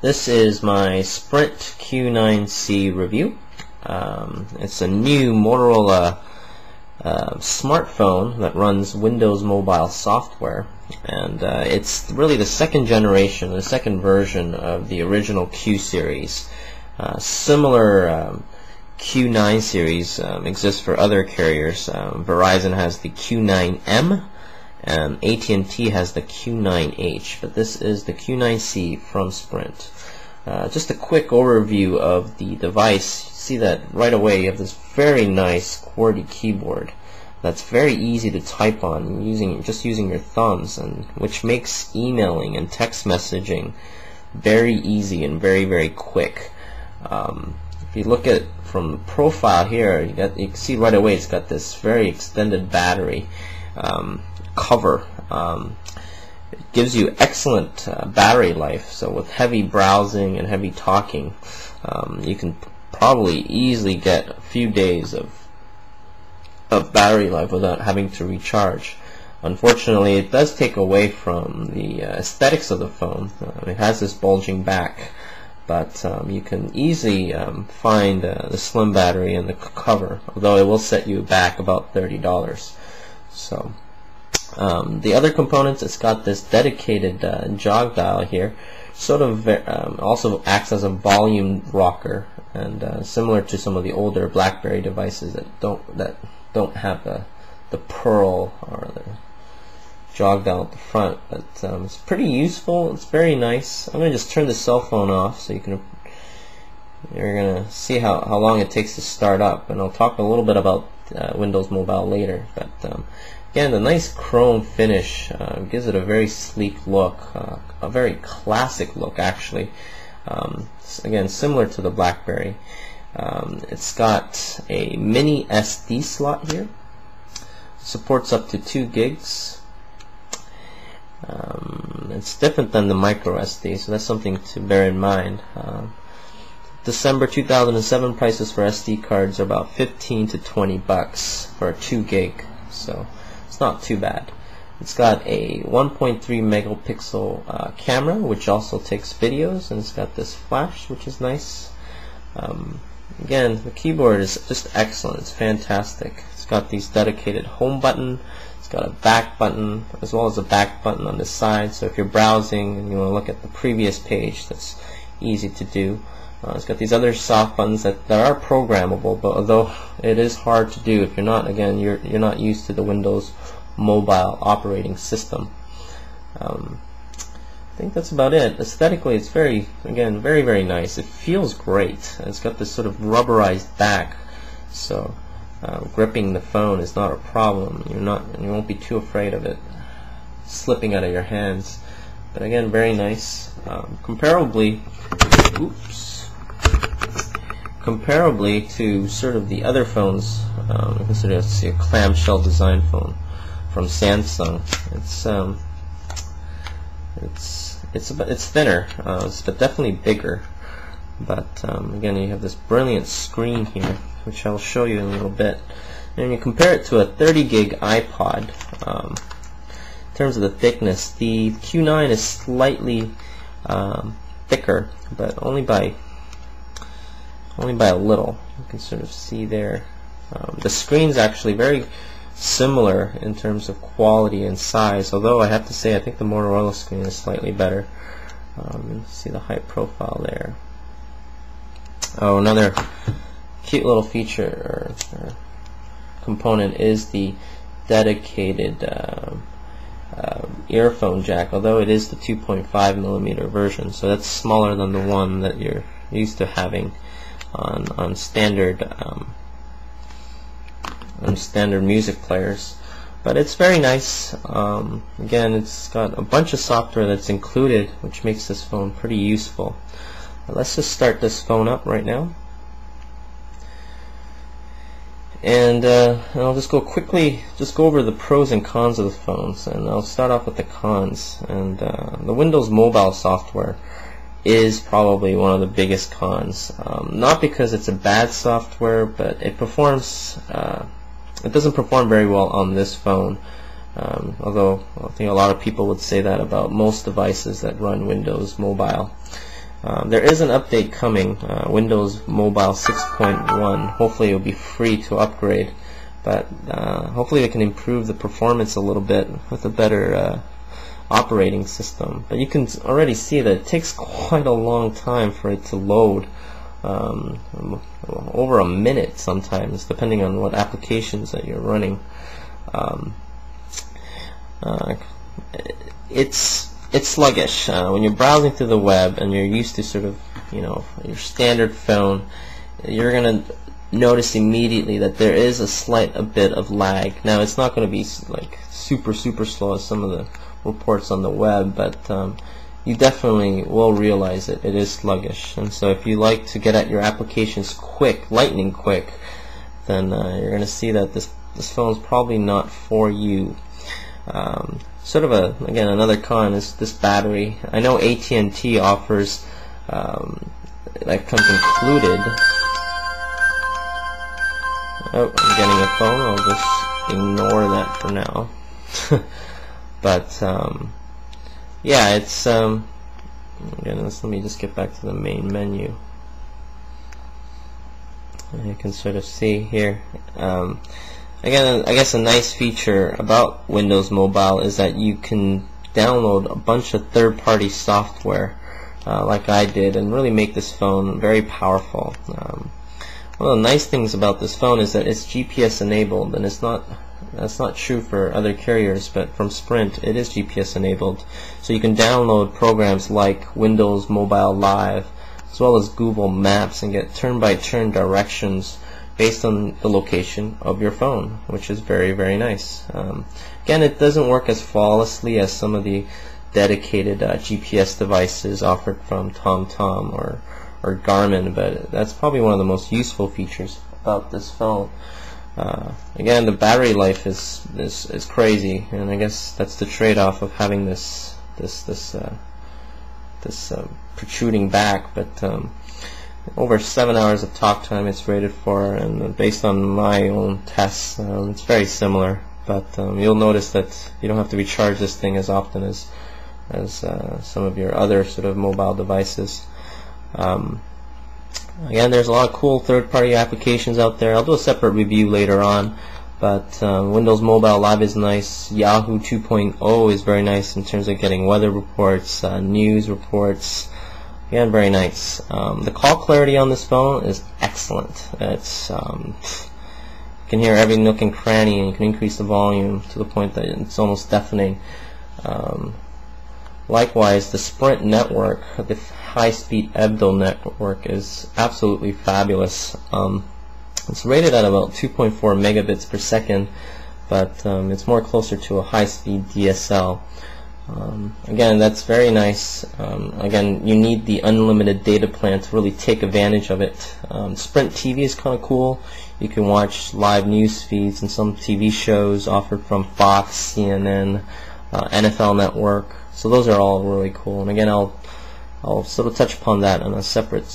This is my Sprint Q9C review. It's a new Motorola smartphone that runs Windows Mobile software, and it's really the second generation, the second version of the original Q series. Similar Q9 series exists for other carriers. Verizon has the Q9M, and AT&T has the Q9H, but this is the Q9C from Sprint. Just a quick overview of the device. You see that right away you have this very nice QWERTY keyboard that's very easy to type on just using your thumbs, and which makes emailing and text messaging very easy and very quick. If you look at from the profile here, you can see right away it's got this very extended battery cover. It gives you excellent battery life, so with heavy browsing and heavy talking, you can probably easily get a few days of battery life without having to recharge. Unfortunately, it does take away from the aesthetics of the phone. It has this bulging back, but you can easily find the slim battery in the cover, although it will set you back about $30. So the other components, it's got this dedicated jog dial here, sort of also acts as a volume rocker, and similar to some of the older BlackBerry devices that don't have the pearl or the jog dial at the front. But it's pretty useful. It's very nice. I'm going to just turn the cell phone off so you're going to see how long it takes to start up, and I'll talk a little bit about Windows Mobile later. But again, the nice chrome finish gives it a very sleek look, a very classic look actually. Again, similar to the BlackBerry. It's got a mini SD slot here. Supports up to 2 gigs. It's different than the micro SD, so that's something to bear in mind. December 2007 prices for SD cards are about 15 to 20 bucks for a 2 gig, so it's not too bad. It's got a 1.3 megapixel camera, which also takes videos, and it's got this flash, which is nice. Again, the keyboard is just excellent. It's fantastic. It's got these dedicated home button. It's got a back button as well as a back button on the side, so if you're browsing and you want to look at the previous page, that's easy to do. It's got these other soft buttons that are programmable, but although it is hard to do if you're not not used to the Windows Mobile operating system. I think that's about it. Aesthetically, it's very nice. It feels great. It's got this sort of rubberized back, so gripping the phone is not a problem. You won't be too afraid of it slipping out of your hands. But again, very nice. Comparably to sort of the other phones, consider a clamshell design phone from Samsung. It's thinner, but definitely bigger. But again, you have this brilliant screen here, which I'll show you in a little bit. And you compare it to a 30 gig iPod. In terms of the thickness, the Q9 is slightly thicker, but only by a little. You can sort of see there. The screen's actually very similar in terms of quality and size, although I have to say I think the Motorola screen is slightly better. You see the height profile there. Oh, another cute little feature or component is the dedicated earphone jack, although it is the 2.5 millimeter version, so that's smaller than the one that you're used to having on standard music players. But it's very nice. Again, it's got a bunch of software that's included, which makes this phone pretty useful. But let's just start this phone up right now, and I'll just go over the pros and cons of the phones, and I'll start off with the cons. And the Windows Mobile software is probably one of the biggest cons. Not because it's a bad software, but it doesn't perform very well on this phone. Although I think a lot of people would say that about most devices that run Windows Mobile. There is an update coming, Windows Mobile 6.1. Hopefully it will be free to upgrade, but hopefully they can improve the performance a little bit with a better operating system. But you can already see that it takes quite a long time for it to load, over a minute sometimes, depending on what applications that you're running. It's sluggish when you're browsing through the web and you're used to sort of, your standard phone. You're gonna notice immediately that there is a bit of lag. Now it's not going to be like super slow as some of the reports on the web, but you definitely will realize it is sluggish. And so if you like to get at your applications quick, lightning quick, then you're going to see that this phone is probably not for you. Sort of again, another con is this battery. I know AT&T offers that comes included. Oh, I'm getting a phone. I'll just ignore that for now. But yeah, it's again, let me just get back to the main menu. You can sort of see here. Again, I guess a nice feature about Windows Mobile is that you can download a bunch of third-party software, like I did, and really make this phone very powerful. One of the nice things about this phone is that it's GPS enabled, and that's not true for other carriers, but from Sprint it is GPS enabled. So you can download programs like Windows Mobile Live as well as Google Maps and get turn-by-turn directions based on the location of your phone, which is very nice. Again, it doesn't work as flawlessly as some of the dedicated GPS devices offered from TomTom or Garmin, but that's probably one of the most useful features about this phone. Again, the battery life is crazy, and I guess that's the trade-off of having this protruding back. But over 7 hours of talk time it's rated for, and based on my own tests, it's very similar. But you'll notice that you don't have to recharge this thing as often as some of your other sort of mobile devices. Again, there's a lot of cool third-party applications out there. I'll do a separate review later on, but Windows Mobile Live is nice. Yahoo 2.0 is very nice in terms of getting weather reports, news reports. Again, very nice. The call clarity on this phone is excellent. It's you can hear every nook and cranny, and you can increase the volume to the point that it's almost deafening. Likewise, the Sprint network, the high-speed EBDO network, is absolutely fabulous. It's rated at about 2.4 megabits per second, but it's more closer to a high-speed DSL. Again, that's very nice. Again, you need the unlimited data plan to really take advantage of it. Sprint TV is kind of cool. You can watch live news feeds and some TV shows offered from Fox, CNN, NFL Network. So those are all really cool. And again, I'll sort of touch upon that in a separate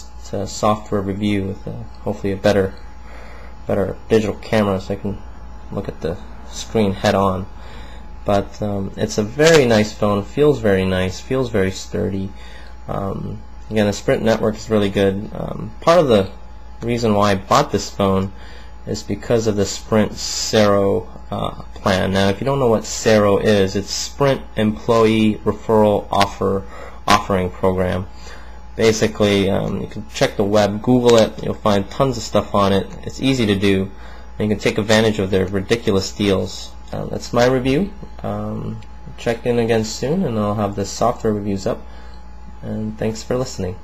software review with hopefully a better digital camera, so I can look at the screen head on. But it's a very nice phone. It feels very nice. Feels very sturdy. Again, the Sprint network is really good. Part of the reason why I bought this phone is because of the Sprint Cero plan. Now, if you don't know what Cero is, it's Sprint Employee Referral Offering Program. Basically, you can check the web, Google it, you'll find tons of stuff on it. It's easy to do, and you can take advantage of their ridiculous deals. That's my review. Check in again soon, and I'll have the software reviews up. And thanks for listening.